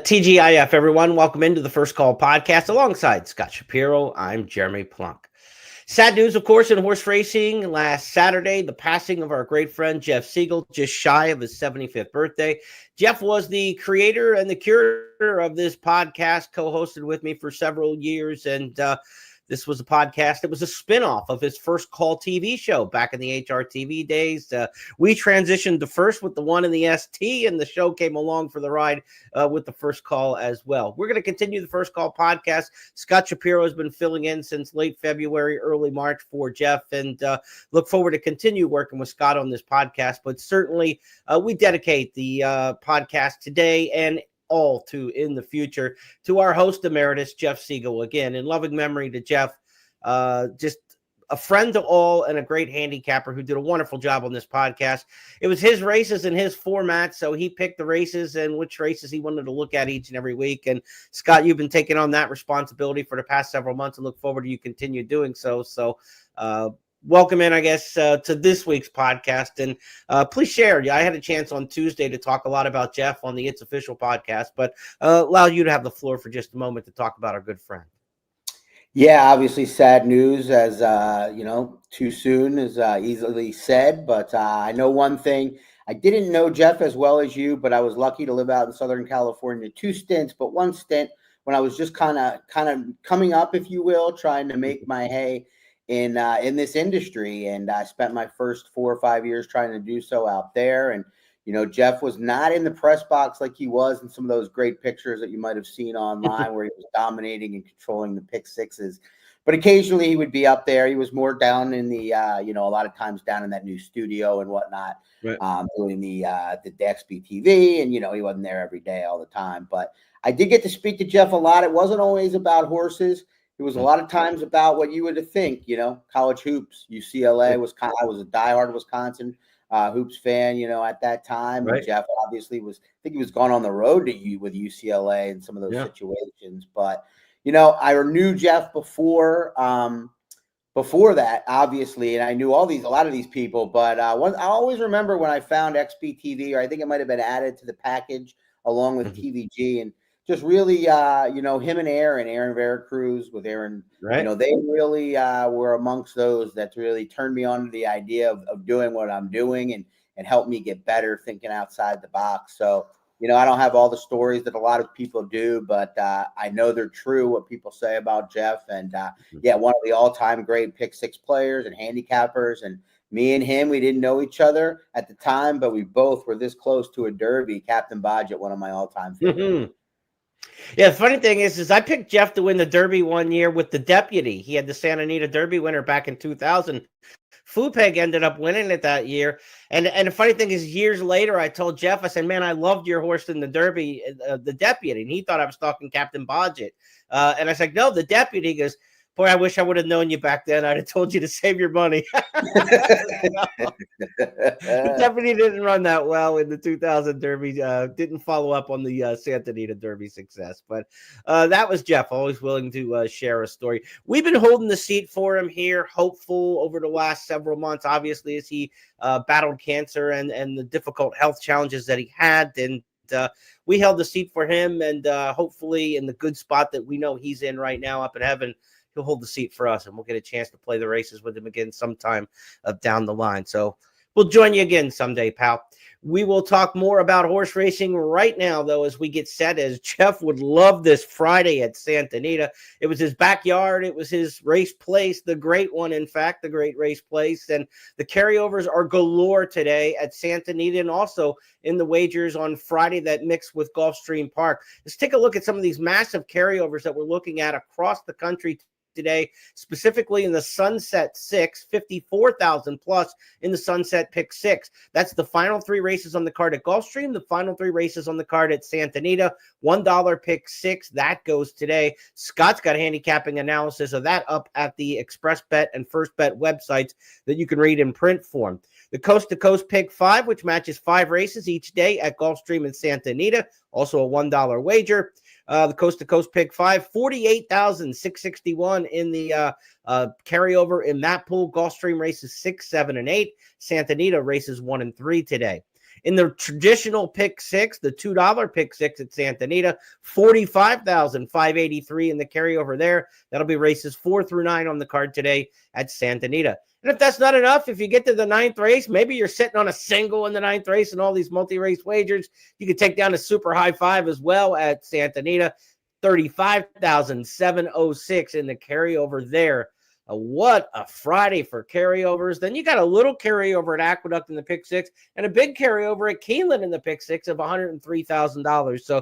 TGIF, everyone. Welcome into the First Call podcast alongside Scott Shapiro. I'm Jeremy Plonk. Sad news, of course, in horse racing. Last Saturday, the passing of our great friend Jeff Siegel, just shy of his 75th birthday. Jeff was the creator and the curator of this podcast, co-hosted with me for several years, and this was a podcast. It was a spinoff of his First Call TV show back in the HRTV days. We transitioned to First with the one and the ST, and the show came along for the ride with the First Call as well. We're going to continue the First Call podcast. Scott Shapiro has been filling in since late February, early March for Jeff, and look forward to continue working with Scott on this podcast. But certainly, we dedicate the podcast today and all to in the future to our host emeritus, Jeff Siegel. Again, in loving memory to Jeff, just a friend to all and a great handicapper who did a wonderful job on this podcast. It was his races and his format, so he picked the races and which races he wanted to look at each and every week. And Scott, you've been taking on that responsibility for the past several months, and look forward to you continue doing so. So welcome in, I guess, to this week's podcast. And please share. I had a chance on Tuesday to talk a lot about Jeff on the It's Official podcast, but allow you to have the floor for just a moment to talk about our good friend. Yeah, obviously sad news, as too soon is easily said. But I know one thing. I didn't know Jeff as well as you, but I was lucky to live out in Southern California 2 stints, but 1 stint when I was just kind of coming up, if you will, trying to make my hay in this industry. And I spent my first 4 or 5 years trying to do so out there. And, Jeff was not in the press box like he was in some of those great pictures that you might have seen online where he was dominating and controlling the pick sixes. But occasionally he would be up there. He was more down in the, a lot of times down in that new studio and whatnot, right. Doing the XBTV. And, he wasn't there every day all the time. But I did get to speak to Jeff a lot. It wasn't always about horses. It was a lot of times about what you would think, college hoops, UCLA. I was a diehard Wisconsin hoops fan, at that time. Right. And Jeff obviously I think he was gone on the road with UCLA in some of those situations. But, I knew Jeff before that, obviously, and I knew a lot of these people. But I always remember when I found XBTV, or I think it might have been added to the package along with TVG, and just really, him and Aaron Veracruz with Aaron, right. They really were amongst those that really turned me on to the idea of doing what I'm doing and helped me get better thinking outside the box. So, I don't have all the stories that a lot of people do, but I know they're true, what people say about Jeff. And one of the all-time great pick six players and handicappers. And me and him, we didn't know each other at the time, but we both were this close to a Derby. Captain Bodgett, one of my all-time favorites. Yeah, the funny thing is I picked Jeff to win the Derby one year with the Deputy. He had the Santa Anita Derby winner back in 2000. Foopeg ended up winning it that year. And the funny thing is, years later, I told Jeff, I said, man, I loved your horse in the Derby, the Deputy. And he thought I was talking Captain Bodgett. And I said, no, the Deputy. He goes, boy, I wish I would have known you back then. I'd have told you to save your money. The Deputy didn't run that well in the 2000 Derby. Didn't follow up on the Santa Anita Derby success. But that was Jeff, always willing to share a story. We've been holding the seat for him here, hopeful over the last several months, obviously, as he battled cancer and the difficult health challenges that he had. And we held the seat for him, and hopefully in the good spot that we know he's in right now up in heaven, he'll hold the seat for us, and we'll get a chance to play the races with him again sometime down the line. So we'll join you again someday, pal. We will talk more about horse racing right now, though, as we get set, as Jeff would love this Friday at Santa Anita. It was his backyard. It was his race place, the great one, in fact, the great race place. And the carryovers are galore today at Santa Anita and also in the wagers on Friday that mix with Gulfstream Park. Let's take a look at some of these massive carryovers that we're looking at across the country today, specifically in the Sunset 6, 54,000 plus in the Sunset Pick 6. That's the final 3 races on the card at Gulfstream, the final 3 races on the card at Santa Anita. $1 Pick 6, that goes today. Scott's got handicapping analysis of that up at the Express Bet and First Bet websites that you can read in print form. The Coast to Coast Pick 5, which matches 5 races each day at Gulfstream and Santa Anita, also a $1 wager. The Coast to Coast Pick 5, 48,661 in the carryover in that pool. Gulfstream races 6, 7, and 8. Santa Anita races 1 and 3 today. In the traditional pick six, the $2 pick six at Santa Anita, 45,583 in the carryover there. That'll be races 4 through 9 on the card today at Santa Anita. And if that's not enough, if you get to the 9th race, maybe you're sitting on a single in the 9th race and all these multi-race wagers, you could take down a super high five as well at Santa Anita, 35,706 in the carryover there. What a Friday for carryovers. Then you got a little carryover at Aqueduct in the pick six and a big carryover at Keeneland in the pick six of $103,000. So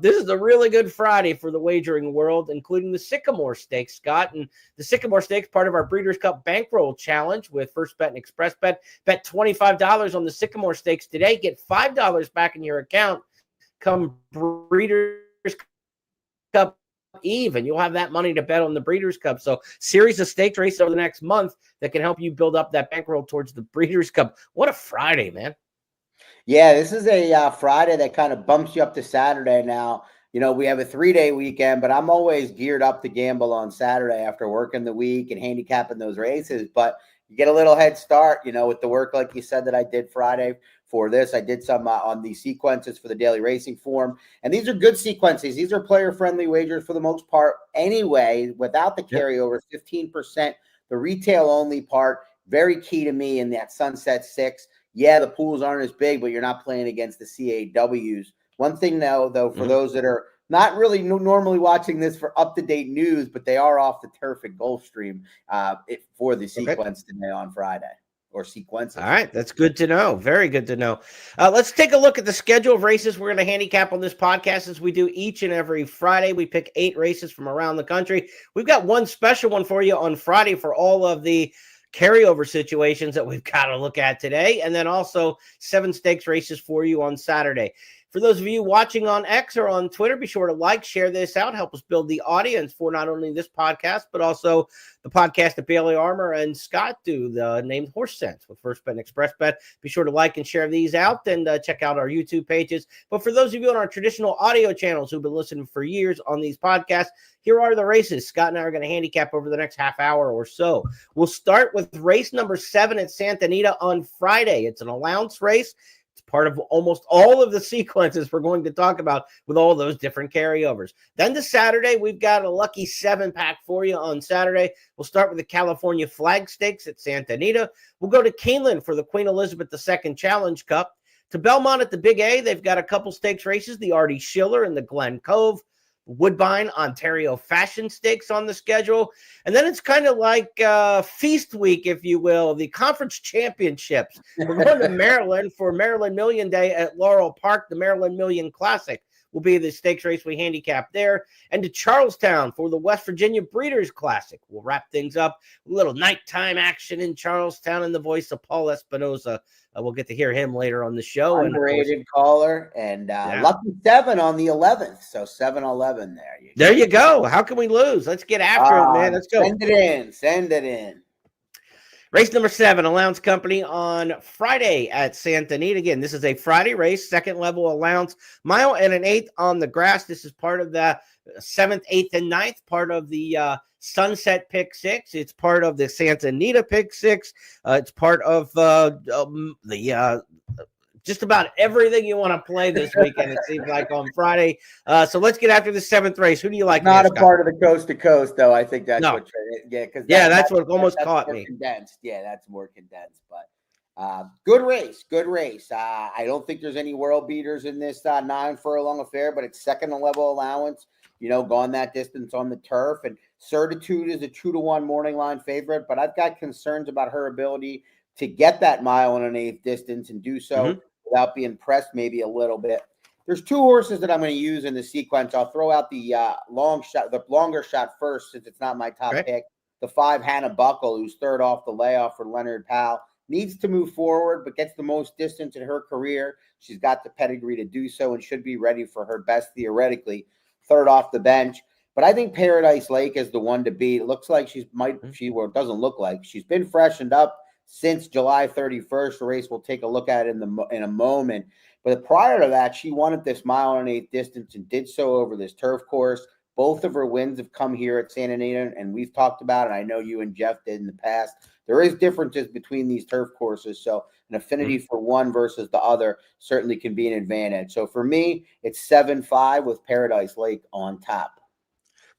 this is a really good Friday for the wagering world, including the Sycamore Stakes, Scott. And the Sycamore Stakes, part of our Breeders' Cup Bankroll Challenge with First Bet and Express Bet. Bet $25 on the Sycamore Stakes today. Get $5 back in your account come Breeders' Cup Eve, and you'll have that money to bet on the Breeders' Cup. So series of stakes races over the next month that can help you build up that bankroll towards the Breeders' Cup. What a Friday, man. Yeah, this is a Friday that kind of bumps you up to Saturday now. You know, we have a 3-day weekend, but I'm always geared up to gamble on Saturday after working the week and handicapping those races. But you get a little head start, you know, with the work, like you said, that I did Friday for this. I did some on the sequences for the daily racing form. And these are good sequences. These are player-friendly wagers for the most part anyway, without the carryover, 15%. The retail-only part, very key to me in that Sunset 6. Yeah, the pools aren't as big, but you're not playing against the CAWs. One thing now, though, for those that are not really normally watching this for up-to-date news, but they are off the turf at Gulfstream for the sequence today on Friday, or sequences. All right, that's good to know. Very good to know. Let's take a look at the schedule of races we're going to handicap on this podcast as we do each and every Friday. We pick 8 races from around the country. We've got one special one for you on Friday for all of the carryover situations that we've got to look at today, and then also 7 stakes races for you on Saturday. For those of you watching on X or on Twitter, be sure to like, share this out, help us build the audience for not only this podcast, but also the podcast that Bailey Armour and Scott do, the named Horse Sense with First Bet and Express Bet. Be sure to like and share these out and check out our YouTube pages. But for those of you on our traditional audio channels who've been listening for years on these podcasts, here are the races Scott and I are going to handicap over the next half hour or so. We'll start with race number 7 at Santa Anita on Friday. It's an allowance race. It's part of almost all of the sequences we're going to talk about with all those different carryovers. Then to Saturday, we've got a lucky 7-pack for you on Saturday. We'll start with the California Flag Stakes at Santa Anita. We'll go to Keeneland for the Queen Elizabeth II Challenge Cup. To Belmont at the Big A, they've got a couple stakes races, the Artie Schiller and the Glen Cove. Woodbine Ontario Fashion Stakes on the schedule. And then it's kind of like feast week, if you will, the conference championships. We're going to Maryland for Maryland Million Day at Laurel Park. The Maryland Million Classic will be the stakes race we handicap there. And to Charlestown for the West Virginia Breeders' Classic. We'll wrap things up with a little nighttime action in Charlestown in the voice of Paul Espinosa. We'll get to hear him later on the show. Underrated caller, and lucky 7 on the 11th. So 7-11 there. There you go. How can we lose? Let's get after it, man. Let's go. Send it in. Send it in. Race number 7, Allowance Company on Friday at Santa Anita. Again, this is a Friday race, second level allowance, mile and an eighth on the grass. This is part of the 7th, 8th, and 9th, part of the Sunset Pick 6. It's part of the Santa Anita Pick 6. It's part of just about everything you want to play this weekend, it seems like, on Friday. So let's get after the 7th race. Who do you like? Not a part of the coast to coast, though. I think that's what. Yeah, that's what almost caught me. Condensed. Yeah, that's more condensed. But good race. Good race. I don't think there's any world beaters in this 9 furlong affair, but it's second level allowance. You know, gone that distance on the turf. And Certitude is a 2-1 morning line favorite, but I've got concerns about her ability to get that mile and an eighth distance and do so without being pressed maybe a little bit. There's 2 horses that I'm going to use in the sequence. I'll throw out the longer shot first, since it's not my top pick. The 5, Hannah Buckle, who's third off the layoff for Leonard Powell, needs to move forward, but gets the most distance in her career. She's got the pedigree to do so and should be ready for her best theoretically. Third off the bench. But I think Paradise Lake is the one to beat. It looks like it doesn't look like. She's been freshened up since July 31st. The race we'll take a look at in a moment. But prior to that, she won at this mile and an eighth distance and did so over this turf course. Both of her wins have come here at Santa Anita, and we've talked about it. I know you and Jeff did in the past. There is differences between these turf courses, so an affinity for one versus the other certainly can be an advantage. So for me, it's 7-5 with Paradise Lake on top.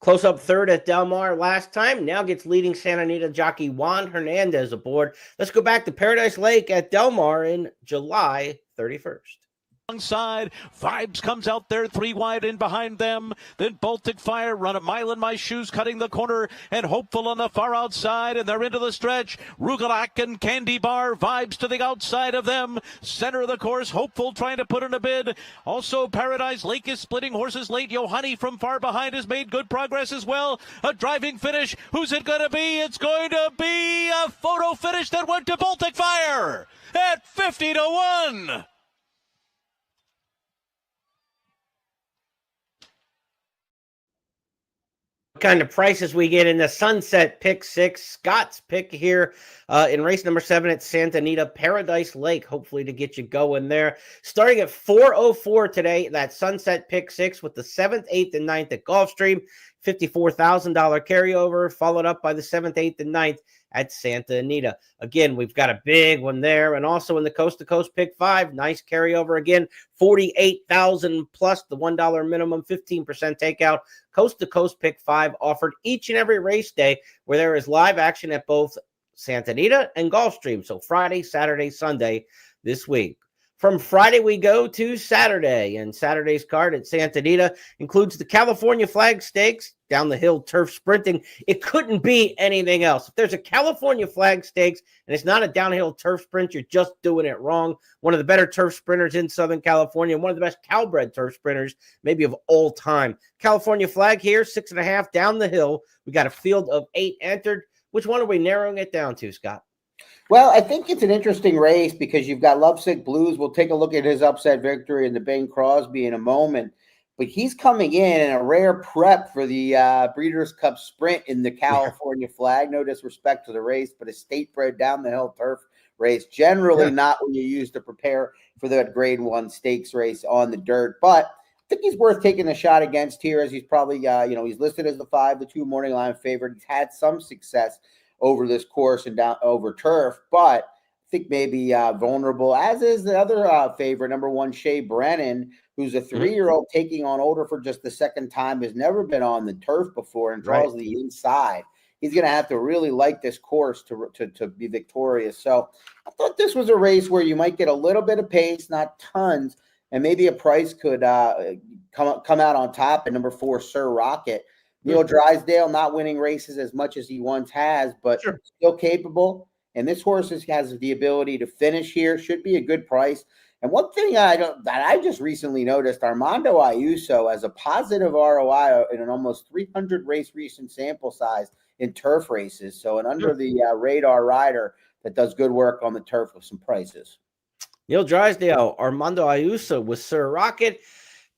Close up third at Del Mar last time. Now gets leading Santa Anita jockey Juan Hernandez aboard. Let's go back to Paradise Lake at Del Mar in July 31st. Side, Vibes comes out there 3 wide in behind them. Then Baltic Fire run a mile in my shoes, cutting the corner, and Hopeful on the far outside, and they're into the stretch. Rugalak and Candy Bar, Vibes to the outside of them. Center of the course, Hopeful trying to put in a bid. Also, Paradise Lake is splitting horses late. Yohani from far behind has made good progress as well. A driving finish. Who's it going to be? It's going to be a photo finish that went to Baltic Fire at 50-1. Kind of prices we get in the Sunset Pick 6. Scott's pick here in race number 7 at Santa Anita Paradise Lake, hopefully to get you going there. Starting at 4:04 today, that Sunset Pick 6 with the 7th, 8th, and 9th at Gulfstream. $54,000 carryover, followed up by the 7th, 8th, and 9th at Santa Anita. Again, we've got a big one there. And also in the Coast to Coast Pick 5, nice carryover again, $48,000 plus the $1 minimum, 15% takeout. Coast to Coast Pick 5 offered each and every race day where there is live action at both Santa Anita and Gulfstream. So Friday, Saturday, Sunday this week. From Friday, we go to Saturday, and Saturday's card at Santa Anita includes the California Flag Stakes, down the hill turf sprinting. It couldn't be anything else. If there's a California Flag Stakes and it's not a downhill turf sprint, you're just doing it wrong. One of the better turf sprinters in Southern California, one of the best Calbred turf sprinters, maybe of all time. California Flag here, 6.5 down the hill. We got a field of 8 entered. Which one are we narrowing it down to, Scott? Well, I think it's an interesting race because you've got Lovesick Blues. We'll take a look at his upset victory in the Bing Crosby in a moment. But he's coming in a rare prep for the Breeders' Cup Sprint in the California Flag. No disrespect to the race, but a state-bred down-the-hill turf race. Generally not what you use to prepare for that Grade 1 stakes race on the dirt. But I think he's worth taking a shot against here, as he's probably, he's listed as the 5-2 morning line favorite. He's had some success over this course and down over turf, but I think maybe vulnerable, as is the other favorite, number 1, Shea Brennan, who's a 3-year-old taking on older for just the second time, has never been on the turf before and draws the inside. He's going to have to really like this course to be victorious. So I thought this was a race where you might get a little bit of pace, not tons, and maybe a price could come out on top at number 4, Sir Rocket. Neil Drysdale not winning races as much as he once has, but still capable. And this horse has the ability to finish here. Should be a good price. And one thing that I just recently noticed, Armando Ayuso has a positive ROI in an almost 300 race recent sample size in turf races. So an under the radar rider that does good work on the turf with some prices. Neil Drysdale, Armando Ayuso with Sir Rocket.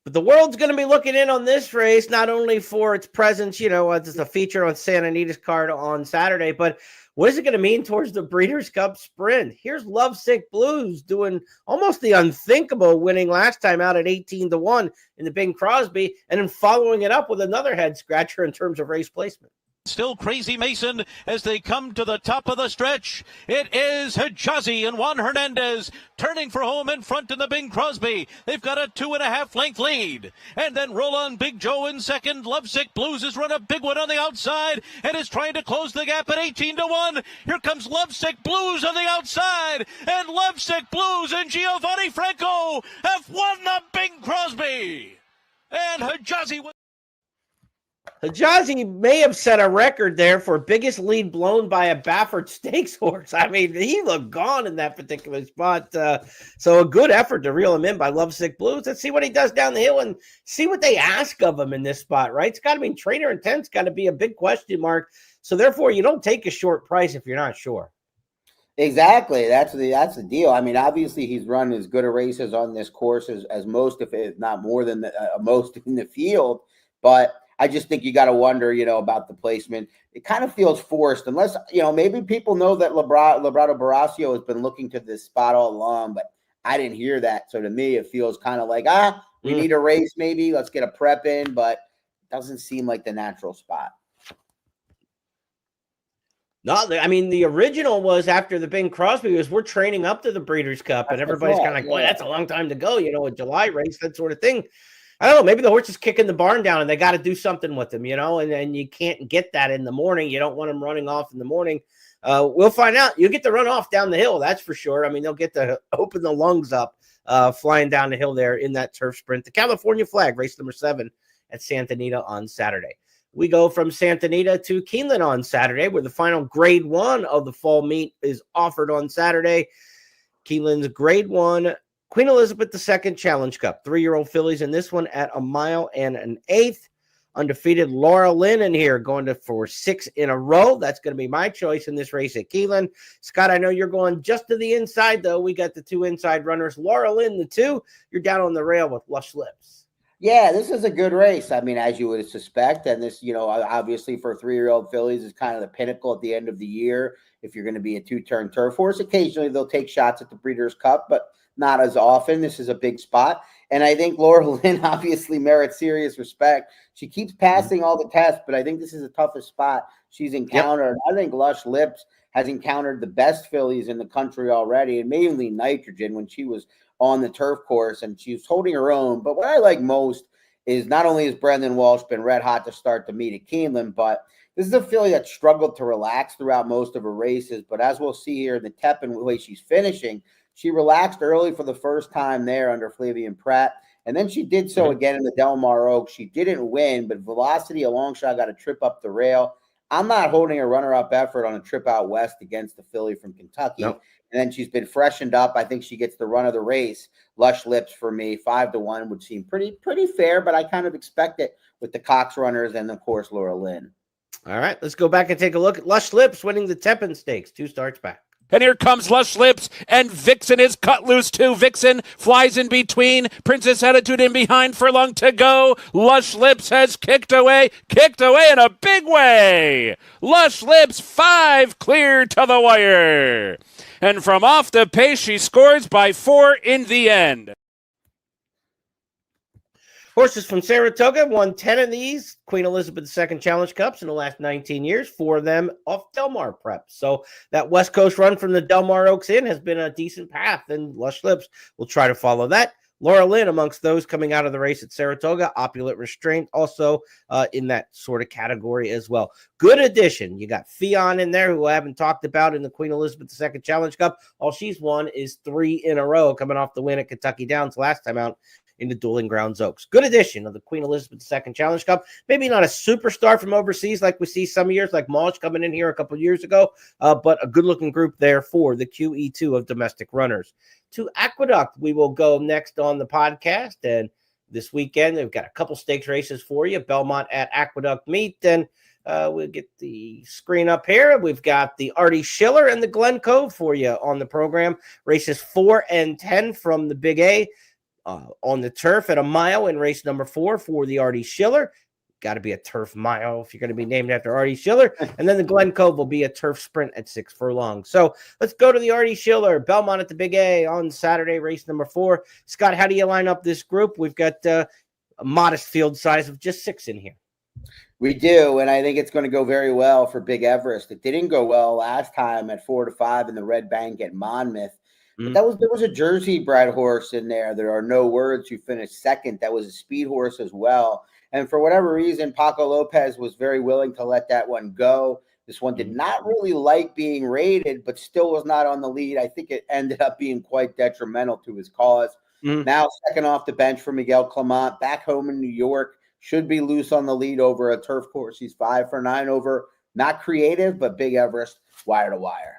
But the world's going to be looking in on this race, not only for its presence, it's a feature on Santa Anita's card on Saturday, but what is it going to mean towards the Breeders' Cup Sprint? Here's Lovesick Blues doing almost the unthinkable, winning last time out at 18-1 in the Bing Crosby, and then following it up with another head scratcher in terms of race placement. Still Crazy Mason as they come to the top of the stretch. It is Hijazi and Juan Hernandez turning for home in front in the Bing Crosby. They've got a 2.5 length lead. And then roll on Big Joe in second. Lovesick Blues has run a big one on the outside and is trying to close the gap at 18-1. Here comes Lovesick Blues on the outside. And Lovesick Blues and Giovanni Franco have won the Bing Crosby. And Hijazi may have set a record there for biggest lead blown by a Baffert Stakes horse. I mean, he looked gone in that particular spot. So a good effort to reel him in by Lovesick Blues. Let's see what he does down the hill and see what they ask of him in this spot, right? It's got to be trainer intent's got to be a big question mark. So therefore, you don't take a short price if you're not sure. Exactly. That's the deal. I mean, obviously he's run as good a races on this course as most, if not more than most in the field. But I just think you got to wonder, about the placement. It kind of feels forced, unless, maybe people know that Librado Barasio has been looking to this spot all along, but I didn't hear that. So to me, it feels kind of like, we need a race maybe. Let's get a prep in. But doesn't seem like the natural spot. No, I mean, the original was after the Bing Crosby was we're training up to the Breeders' Cup, and everybody's kind of like, boy, that's a long time to go, a July race, that sort of thing. I don't know, maybe the horse is kicking the barn down and they got to do something with him, and you can't get that in the morning. You don't want him running off in the morning. We'll find out. You get to run off down the hill, that's for sure. I mean, they'll get to open the lungs up flying down the hill there in that turf sprint. The California Flag, race number 7 at Santa Anita on Saturday. We go from Santa Anita to Keeneland on Saturday, where the final grade 1 of the fall meet is offered on Saturday. Keeneland's grade 1 Queen Elizabeth II Challenge Cup. 3-year-old fillies in this one at 1 mile and an eighth. Undefeated Laurel in here going for 6 in a row. That's going to be my choice in this race at Keeneland. Scott, I know you're going just to the inside, though. We got the 2 inside runners. Laurel the 2. You're down on the rail with Lush Lips. Yeah, this is a good race. I mean, as you would suspect, and this, obviously for 3-year-old fillies is kind of the pinnacle at the end of the year. If you're going to be a 2-turn turf horse, occasionally they'll take shots at the Breeders' Cup, but not as often. This is a big spot. And I think Laurel Lynn obviously merits serious respect. She keeps passing all the tests, but I think this is the toughest spot she's encountered. Yep. I think Lush Lips has encountered the best fillies in the country already, and mainly Nitrogen when she was on the turf course, and she was holding her own. But what I like most is not only has Brendan Walsh been red hot to start the meet at Keeneland, but this is a filly that struggled to relax throughout most of her races. But as we'll see here in the Tepin way she's finishing, she relaxed early for the first time there under Flavian Pratt. And then she did so again in the Del Mar Oaks. She didn't win, but Velocity, a long shot, got a trip up the rail. I'm not holding a runner-up effort on a trip out west against the filly from Kentucky. Nope. And then she's been freshened up. I think she gets the run of the race. Lush Lips for me, 5-1 would seem pretty fair, but I kind of expect it with the Cox runners and, of course, Laurel Lynn. All right, let's go back and take a look at Lush Lips winning the Tepin Stakes. 2 starts back. And here comes Lush Lips, and Vixen is cut loose too. Vixen flies in between. Princess Attitude in behind, Furlong to go. Lush Lips has kicked away in a big way. Lush Lips 5 clear to the wire. And from off the pace, she scores by 4 in the end. Horses from Saratoga won 10 of these Queen Elizabeth II Challenge Cups in the last 19 years, 4 of them off Del Mar prep. So that West Coast run from the Del Mar Oaks Inn has been a decent path, and Lush Lips will try to follow that. Laurel Lynn amongst those coming out of the race at Saratoga. Opulent Restraint also in that sort of category as well. Good addition. You got Fion in there, who I haven't talked about in the Queen Elizabeth II Challenge Cup. All she's won is 3 in a row, coming off the win at Kentucky Downs last time out in the Dueling Grounds Oaks. Good addition of the Queen Elizabeth II Challenge Cup. Maybe not a superstar from overseas like we see some years, like Mulch coming in here a couple years ago, but a good-looking group there for the QE2 of domestic runners. To Aqueduct, we will go next on the podcast, and this weekend they've got a couple stakes races for you. Belmont at Aqueduct meet, and we'll get the screen up here. We've got the Artie Schiller and the Glen Cove for you on the program. Races 4 and 10 from the Big A. On the turf at 1 mile in race number 4 for the Artie Schiller. Got to be a turf mile if you're going to be named after Artie Schiller. And then the Glen Cove will be a turf sprint at 6 furlongs. So let's go to the Artie Schiller. Belmont at the Big A on Saturday, race number 4. Scott, how do you line up this group? We've got a modest field size of just 6 in here. We do, and I think it's going to go very well for Big Everest. It didn't go well last time at 4-5 in the Red Bank at Monmouth. But there was a Jersey bred horse in there. There are no words who finished second. That was a speed horse as well. And for whatever reason, Paco Lopez was very willing to let that one go. This one did not really like being rated, but still was not on the lead. I think it ended up being quite detrimental to his cause. Now second off the bench for Miguel Clement, back home in New York, should be loose on the lead over a turf course. He's 5 for 9 over, not creative, but Big Everest, wire to wire.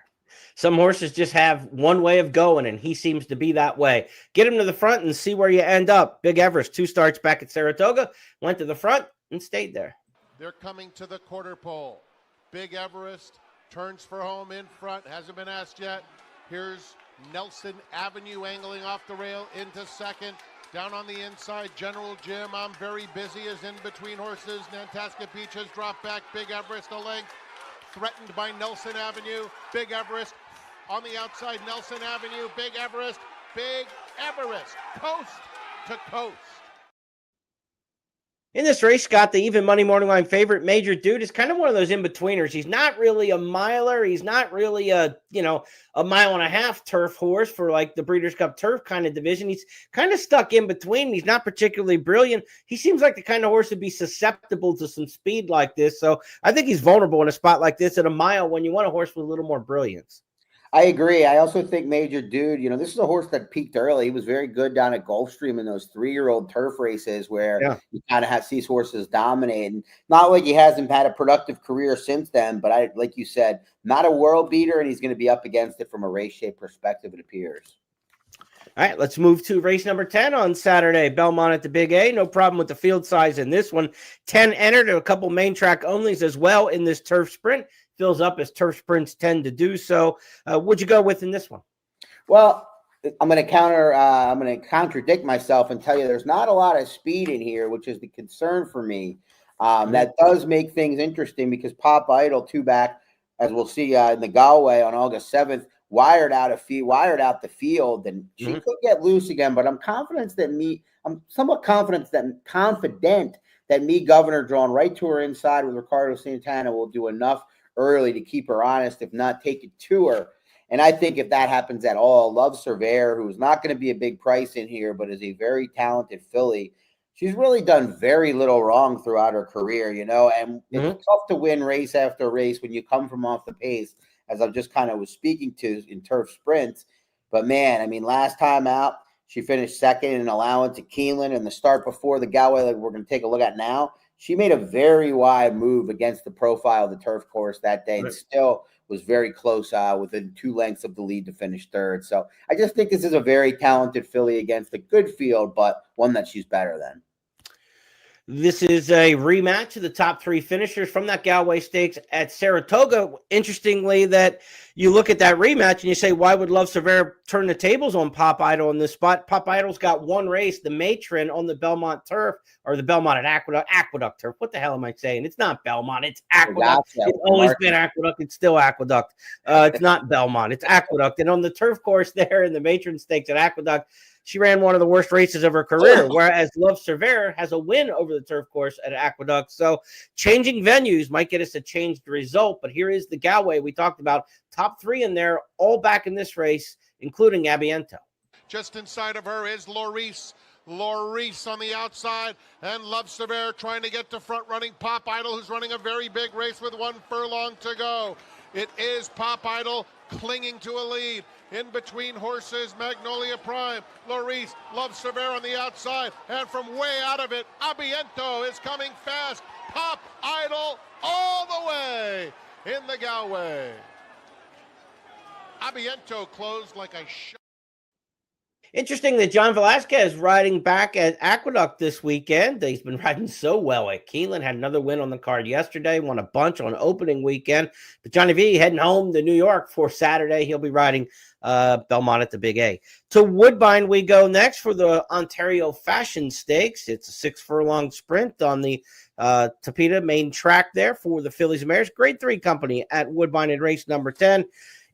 Some horses just have one way of going, and he seems to be that way. Get him to the front and see where you end up. Big Everest, 2 starts back at Saratoga, went to the front and stayed there. They're coming to the quarter pole. Big Everest turns for home in front, hasn't been asked yet. Here's Nelson Avenue angling off the rail into second. Down on the inside, General Jim, I'm very busy, is in between horses. Nantasket Beach has dropped back. Big Everest a length, threatened by Nelson Avenue. Big Everest on the outside, Nelson Avenue, Big Everest, coast to coast. In this race, Scott, the even money morning line favorite, Major Dude, is kind of one of those in-betweeners. He's not really a miler. He's not really a 1.5 turf horse for like the Breeders' Cup Turf kind of division. He's kind of stuck in between. He's not particularly brilliant. He seems like the kind of horse to be susceptible to some speed like this. So I think he's vulnerable in a spot like this at a mile when you want a horse with a little more brilliance. I agree. I also think Major Dude, this is a horse that peaked early. He was very good down at Gulfstream in those 3-year-old turf races where you kind of have these horses dominate. And not like he hasn't had a productive career since then, but like you said, not a world beater, and he's going to be up against it from a race shape perspective, it appears. All right, let's move to race number 10 on Saturday. Belmont at the Big A. No problem with the field size in this one. 10 entered, a couple main track onlys as well in this turf sprint. Fills up as turf sprints tend to do so. What'd you go with in this one? Well, I'm going to contradict myself and tell you there's not a lot of speed in here, which is the concern for me. That does make things interesting because Pop Idol, two back, as we'll see in the Galway on August 7th, wired out the field, and she could get loose again. But I'm somewhat confident that Me Governor, drawn right to her inside with Ricardo Santana, will do enough early to keep her honest, if not take it to her. And I think if that happens at all, Love Cervere, who's not going to be a big price in here, but is a very talented filly, she's really done very little wrong throughout her career, and it's tough to win race after race when you come from off the pace, as I just kind of was speaking to in turf sprints. But man, I mean, last time out, she finished second in allowance at Keeneland, and the start before the Galway, like we're going to take a look at now, she made a very wide move against the profile of the turf course that day, and still was very close within 2 lengths of the lead to finish third. So I just think this is a very talented filly against a good field, but one that she's better than. This is a rematch of the top 3 finishers from that Galway Stakes at Saratoga. Interestingly, that you look at that rematch and you say, why would Love Cervere turn the tables on Pop Idol in this spot? Pop Idol's got one race, the Matron on the Belmont turf, or the Belmont at Aqueduct turf. What the hell am I saying? It's not Belmont. It's Aqueduct. It's always been Aqueduct. It's still Aqueduct. It's not Belmont. It's Aqueduct. And on the turf course there in the Matron Stakes at Aqueduct, she ran one of the worst races of her career, whereas Love Cervere has a win over the turf course at Aqueduct. So changing venues might get us a changed result, but here is the Galway we talked about. Top 3 in there, all back in this race, including Abiento. Just inside of her is Laurice. Laurice on the outside, and Love Cervere trying to get to front-running Pop Idol, who's running a very big race with 1 furlong to go. It is Pop Idol clinging to a lead. In between horses, Magnolia Prime, Laurice, Love Cervere on the outside, and from way out of it, Abiento is coming fast. Pop Idol all the way in the Galway. Abiento closed like a shot. Interesting that John Velasquez riding back at Aqueduct this weekend. He's been riding so well at Keeneland. Had another win on the card yesterday. Won a bunch on opening weekend. But Johnny V heading home to New York for Saturday. He'll be riding Belmont at the Big A. To Woodbine we go next for the Ontario Fashion Stakes. It's a 6-furlong sprint on the Tapeta main track there for the Fillies and Mares. Grade 3 company at Woodbine in race number 10.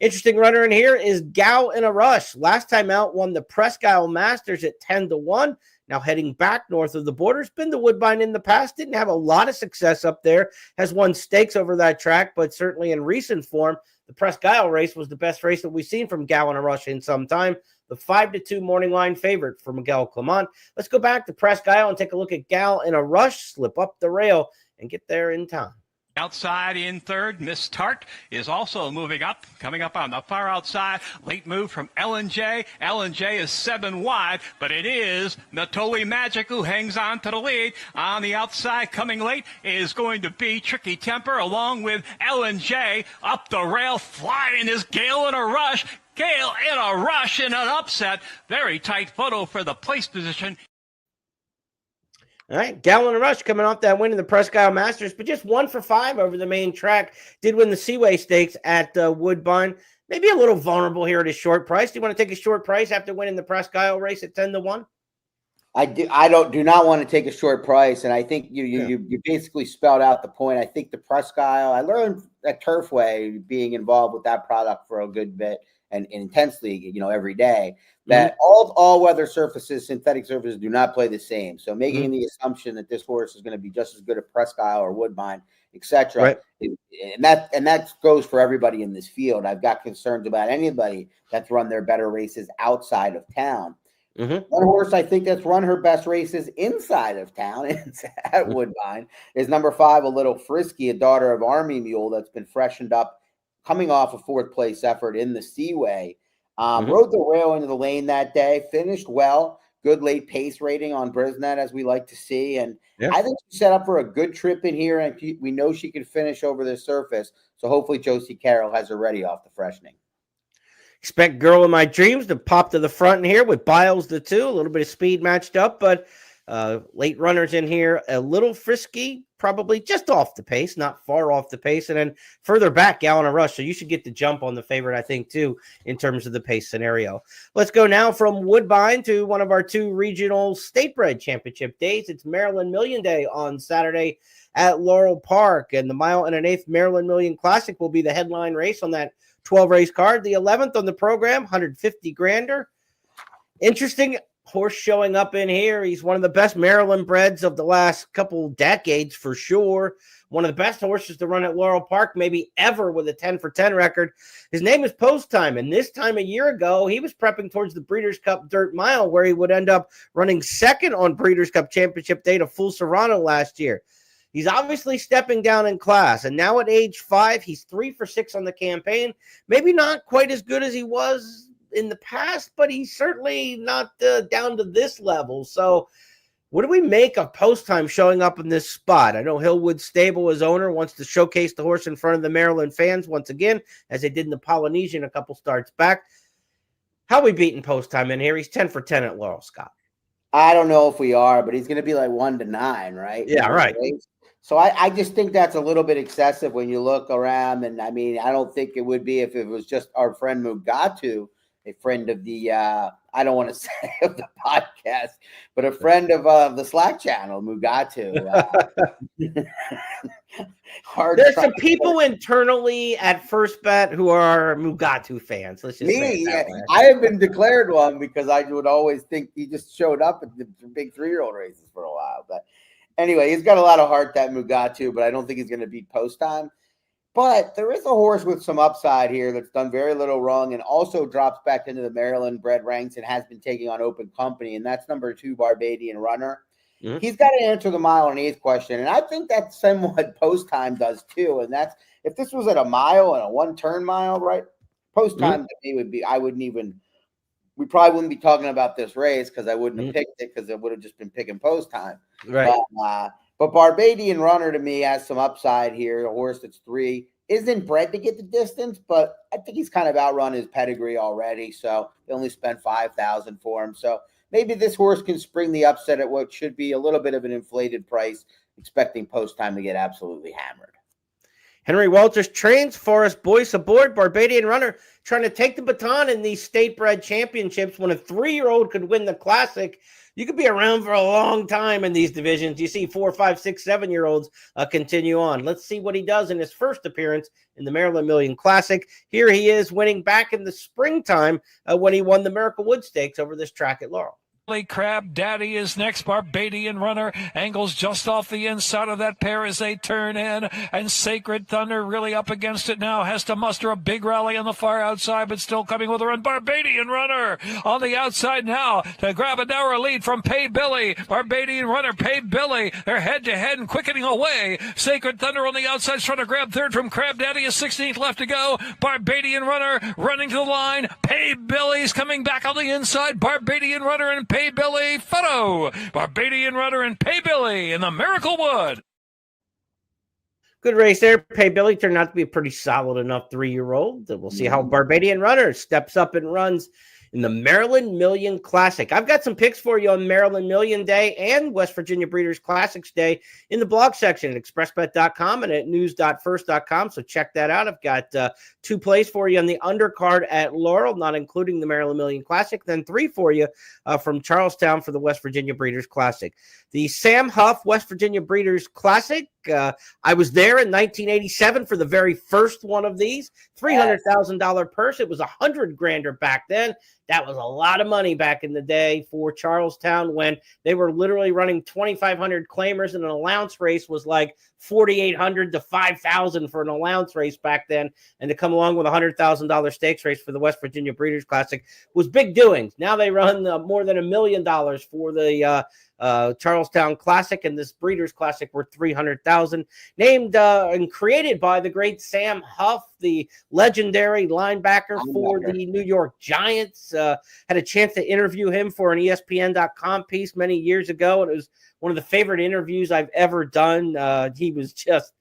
Interesting runner in here is Gal in a Rush. Last time out, won the Presque Isle Masters at 10-1. Now heading back north of the border. It's been to Woodbine in the past. Didn't have a lot of success up there. Has won stakes over that track, but certainly in recent form, the Presque Isle race was the best race that we've seen from Gal in a Rush in some time. The 5-2 morning line favorite for Miguel Clement. Let's go back to Presque Isle and take a look at Gal in a Rush. Slip up the rail and get there in time. Outside in third, Miss Tart is also moving up, coming up on the far outside. Late move from Ellen J. Ellen J is 7 wide, but it is Natoli Magic who hangs on to the lead. On the outside, coming late, is going to be Tricky Temper along with Ellen J. Up the rail, flying is Gale in a Rush. Gale in a Rush in an upset. Very tight photo for the place position. All right, Gal in a Rush coming off that win in the Presque Isle Masters, but just 1 for 5 over the main track. Did win the Seaway Stakes at Woodbine. Maybe a little vulnerable here at a short price. Do you want to take a short price after winning the Presque Isle race at 10-1? I do not want to take a short price, and I think you basically spelled out the point. I think the Presque Isle, I learned at Turfway being involved with that product for a good bit, and intensely, every day, that all weather surfaces, synthetic surfaces, do not play the same. So making the assumption that this horse is going to be just as good at Presque Isle or Woodbine, etc., Right. and that goes for everybody in this field. I've got concerns about anybody that's run their better races outside of town. One horse I think that's run her best races inside of town at Woodbine is number 5, A Little Frisky, a daughter of Army Mule that's been freshened up, coming off a 4th place effort in the Seaway. Rode the rail into the lane that day, finished well, good late pace rating on Brisnet, as we like to see. And I think she's set up for a good trip in here, and we know she can finish over the surface. So hopefully Josie Carroll has her ready off the freshening. Expect Girl in My Dreams to pop to the front in here with Biles the 2, a little bit of speed matched up, but late runners in here, A Little Frisky, probably just off the pace, not far off the pace, and then further back, Gallon of Rush. So you should get the jump on the favorite, I think, too, in terms of the pace scenario. Let's go now from Woodbine to one of our 2 regional state bred championship days. It's Maryland Million Day on Saturday at Laurel Park, and the 1 1/8 Maryland Million Classic will be the headline race on that 12 race card. The 11th on the program, 150 grander. Interesting horse showing up in here. He's one of the best Maryland breds of the last couple decades for sure. One of the best horses to run at Laurel Park, maybe ever, with a 10 for 10 record. His name is Post Time, and this time a year ago, he was prepping towards the Breeders' Cup Dirt Mile, where he would end up running second on Breeders' Cup Championship Day to Full Serrano last year. He's obviously stepping down in class, and now at age 5, he's 3 for 6 on the campaign. Maybe not quite as good as he was in the past, but he's certainly not down to this level. So what do we make of Post Time showing up in this spot? I know Hillwood Stable, his owner, wants to showcase the horse in front of the Maryland fans once again, as they did in the Polynesian a couple starts back. How are we beating Post Time in here? He's 10 for 10 at Laurel, Scott. I don't know if we are, but he's going to be like 1 to 9, right? Yeah, right. So I just think that's a little bit excessive when you look around. And I mean, I don't think it would be if it was just our friend Mugatu, a friend of the, I don't want to say of the podcast, but a friend of the Slack channel, Mugatu. There's some people internally at First Bet who are Mugatu fans. Let's just say it that way. I have been declared one because I would always think he just showed up at the big 3-year-old races for a while. But anyway, he's got a lot of heart, that Mugatu, but I don't think he's going to beat Post Time. But there is a horse with some upside here that's done very little wrong and also drops back into the Maryland bred ranks and has been taking on open company, and that's number 2, Barbadian Runner. He's got to answer the 1 1/8 question, and I think that's somewhat Post Time does too. And that's, if this was at a mile and a 1-turn mile, right? Post Time to me would be, we probably wouldn't be talking about this race because I wouldn't have picked it, because it would have just been picking Post Time. Right. But Barbadian Runner to me has some upside here. A horse that's 3 isn't bred to get the distance, but I think he's kind of outrun his pedigree already. So they only spent $5,000 for him. So maybe this horse can spring the upset at what should be a little bit of an inflated price, expecting Post Time to get absolutely hammered. Henry Walters trains Forest Boyce aboard. Barbadian Runner trying to take the baton in these state bred championships. When a 3-year-old could win the Classic, you could be around for a long time in these divisions. You see 4, 5, 6, 7-year-olds continue on. Let's see what he does in his first appearance in the Maryland Million Classic. Here he is winning back in the springtime when he won the Miracle Wood Stakes over this track at Laurel. Crab Daddy is next. Barbadian Runner angles just off the inside of that pair as they turn in, and Sacred Thunder really up against it now, has to muster a big rally on the far outside, but still coming with a run. Barbadian Runner on the outside now to grab a narrow lead from Pay Billy. Barbadian Runner, Pay Billy, they're head to head and quickening away. Sacred Thunder on the outside trying to grab third from Crab Daddy. A 16th left to go. Barbadian Runner running to the line. Pay Billy's coming back on the inside. Barbadian Runner and Pay Billy photo. Barbadian Runner and Pay Billy in the Miracle Wood. Good race there. Pay Billy turned out to be a pretty solid enough 3-year-old. We'll see how Barbadian Runner steps up and runs in the Maryland Million Classic. I've got some picks for you on Maryland Million Day and West Virginia Breeders' Classics Day in the blog section at expressbet.com and at news.first.com. So check that out. I've got 2 plays for you on the undercard at Laurel, not including the Maryland Million Classic, then 3 for you from Charlestown for the West Virginia Breeders' Classic. The Sam Huff West Virginia Breeders' Classic, I was there in 1987 for the very first one of these. $300,000 purse. It was $100,000 back then. That was a lot of money back in the day for Charlestown when they were literally running 2,500 claimers, and an allowance race was like 4,800 to 5,000 for an allowance race back then. And to come along with a $100,000 stakes race for the West Virginia Breeders' Classic was big doings. Now they run more than $1 million for the Charlestown Classic, and this Breeders' Classic worth $300,000. Named and created by the great Sam Huff, the legendary linebacker for the New York Giants. Had a chance to interview him for an ESPN.com piece many years ago, and it was one of the favorite interviews I've ever done. He was just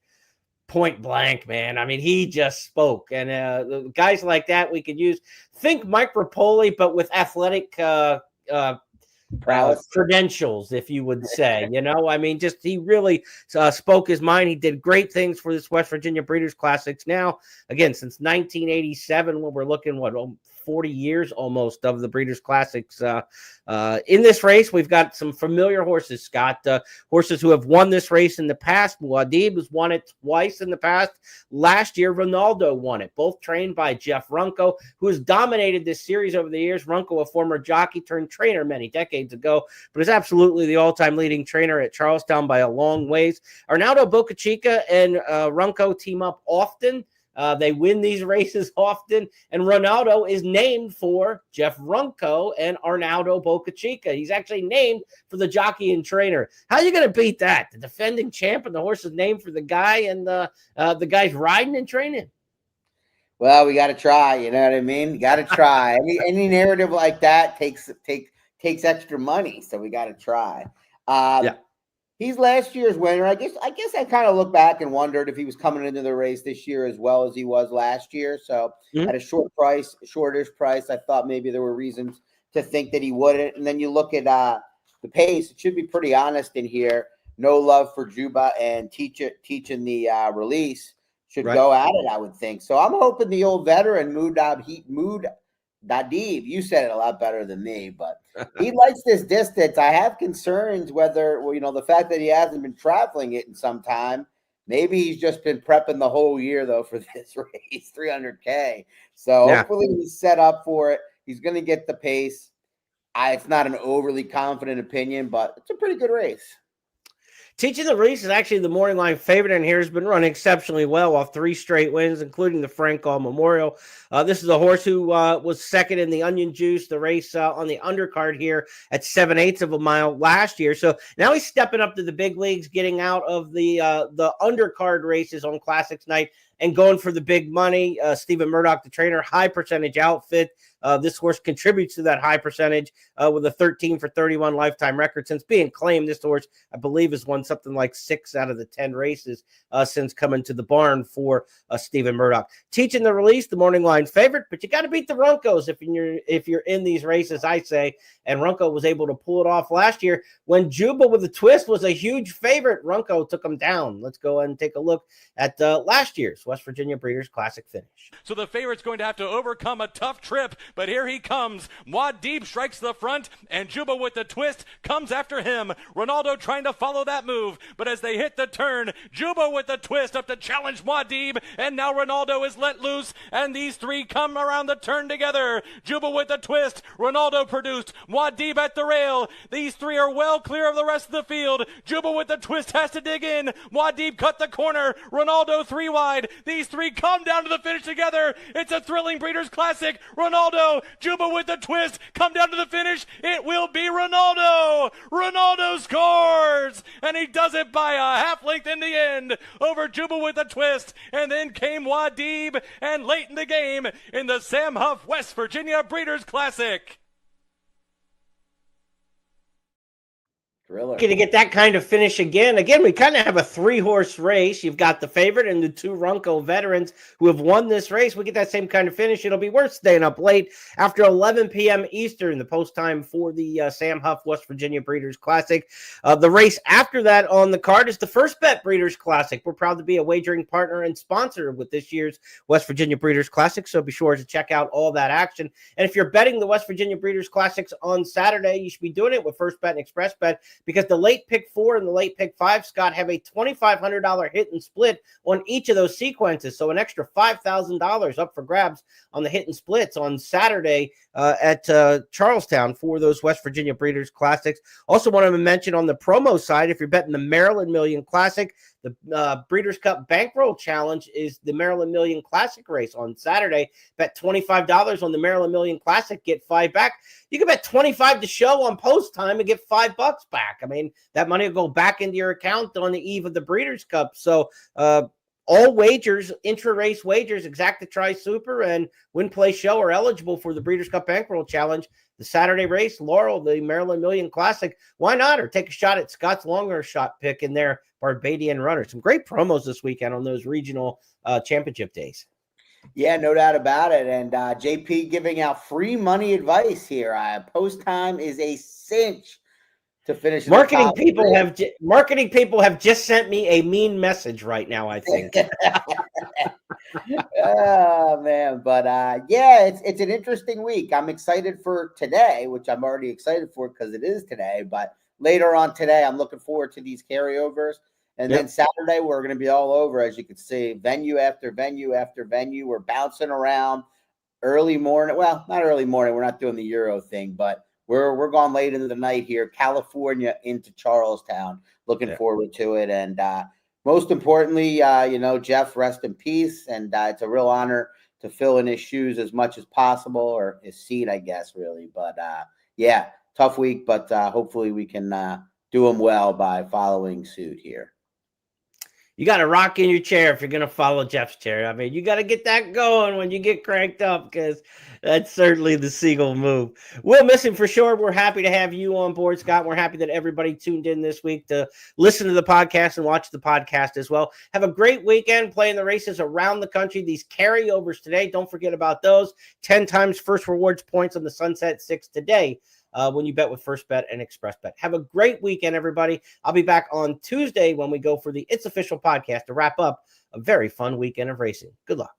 point blank, man. I mean, he just spoke. And guys like that we could use. Think Mike Rapoli, but with athletic credentials, if you would say. I mean, just he really spoke his mind. He did great things for this West Virginia Breeders' Classics. Now, again, since 1987, when we're looking 40 years almost of the Breeders' Classics. In this race, we've got some familiar horses, Scott. Horses who have won this race in the past. Muad'Dib has won it twice in the past. Last year, Ronaldo won it, both trained by Jeff Runco, who has dominated this series over the years. Runco, a former jockey turned trainer many decades ago, but is absolutely the all-time leading trainer at Charlestown by a long ways. Arnaldo Bocachica and Runco team up often. They win these races often, and Ronaldo is named for Jeff Runco and Arnaldo Bocachica. He's actually named for the jockey and trainer. How are you going to beat that? The defending champ and the horse is named for the guy, and the guy's riding and training. Well, we got to try. You know what I mean? You got to try. Any narrative like that takes extra money, so we got to try. Yeah. He's last year's winner. I guess I kind of look back and wondered if he was coming into the race this year as well as he was last year. So at a shortish price, I thought maybe there were reasons to think that he wouldn't. And then you look at the pace; it should be pretty honest in here. No Love for Juba and teaching the release should go at it, I would think. So I'm hoping the old veteran Muad'Dib, you said it a lot better than me, but he likes this distance. I have concerns whether, the fact that he hasn't been traveling it in some time, maybe he's just been prepping the whole year, though, for this race, $300K. So hopefully he's set up for it. He's going to get the pace. It's not an overly confident opinion, but it's a pretty good race. Teaching the Release is actually the morning line favorite, and here has been running exceptionally well off 3 straight wins, including the Frank Gall Memorial. This is a horse who was second in the Onion Juice, the race on the undercard here at 7/8 of a mile last year. So now he's stepping up to the big leagues, getting out of the undercard races on Classics night and going for the big money. Stephen Murdoch, the trainer, high percentage outfit. This horse contributes to that high percentage with a 13 for 31 lifetime record. Since being claimed, this horse, I believe, has won something like 6 out of the 10 races since coming to the barn for Stephen Murdoch. Teaching the Release, the morning line favorite, but you got to beat the Runcos if you're in these races, I say. And Runco was able to pull it off last year when Juba with a Twist was a huge favorite. Runco took him down. Let's go ahead and take a look at last year's West Virginia Breeders' Classic finish. So the favorite's going to have to overcome a tough trip, but here he comes. Muad'Dib strikes the front, and Juba with the Twist comes after him. Ronaldo trying to follow that move, but as they hit the turn, Juba with the Twist up to challenge Muad'Dib, and now Ronaldo is let loose, and these 3 come around the turn together. Juba with the Twist, Ronaldo produced, Muad'Dib at the rail. These 3 are well clear of the rest of the field. Juba with the Twist has to dig in. Muad'Dib cut the corner. Ronaldo 3 wide. These 3 come down to the finish together. It's a thrilling Breeders' Classic. Ronaldo, Juba with the Twist, come down to the finish. It will be Ronaldo. Ronaldo scores, and he does it by a half length in the end over Juba with the Twist. And then came Muad'Dib, and late in the game in the Sam Huff West Virginia Breeders' Classic. Thriller. Going to get that kind of finish again. Again, we kind of have a 3-horse race. You've got the favorite and the 2 Runco veterans who have won this race. We get that same kind of finish. It'll be worth staying up late after 11 p.m. Eastern, the post time for the Sam Huff West Virginia Breeders' Classic. The race after that on the card is the First Bet Breeders' Classic. We're proud to be a wagering partner and sponsor with this year's West Virginia Breeders' Classic, so be sure to check out all that action. And if you're betting the West Virginia Breeders' Classics on Saturday, you should be doing it with First Bet and Express Bet, because the late pick 4 and the late pick 5, Scott, have a $2,500 hit and split on each of those sequences. So an extra $5,000 up for grabs on the hit and splits on Saturday at Charlestown for those West Virginia Breeders' Classics. Also want to mention on the promo side, if you're betting the Maryland Million Classic, the Breeders' Cup Bankroll Challenge is the Maryland Million Classic race on Saturday. Bet $25 on the Maryland Million Classic, get 5 back. You can bet $25 to show on post time and get $5 back. I mean, that money will go back into your account on the eve of the Breeders' Cup. So all wagers, intra-race wagers, Exacta Tri Super and Win Play Show are eligible for the Breeders' Cup Bankroll Challenge. The Saturday race, Laurel, the Maryland Million Classic. Why not? Or take a shot at Scott's longer shot pick in their Barbadian runner. Some great promos this weekend on those regional championship days. Yeah, no doubt about it. And JP giving out free money advice here. Post time is a cinch to finish. Marketing people have just sent me a mean message right now, I think. Oh man, but yeah, it's an interesting week. I'm excited for today, which I'm already excited for because it is today. But later on today, I'm looking forward to these carryovers. And then Saturday, we're going to be all over, as you can see, venue after venue after venue. We're bouncing around early morning. Well, not early morning. We're not doing the Euro thing, but we're going late into the night here, California into Charlestown. Looking forward to it. And most importantly, Jeff, rest in peace. And it's a real honor to fill in his shoes as much as possible, or his seat, I guess, really. But yeah, tough week, but hopefully we can do him well by following suit here. You got to rock in your chair if you're going to follow Jeff's chair. I mean, you got to get that going when you get cranked up, because that's certainly the Siegel move. We'll miss him for sure. We're happy to have you on board, Scott. We're happy that everybody tuned in this week to listen to the podcast and watch the podcast as well. Have a great weekend playing the races around the country. These carryovers today, don't forget about those. 10 times first rewards points on the Sunset 6 today. When you bet with First Bet and Express Bet. Have a great weekend, everybody. I'll be back on Tuesday when we go for the It's Official podcast to wrap up a very fun weekend of racing. Good luck.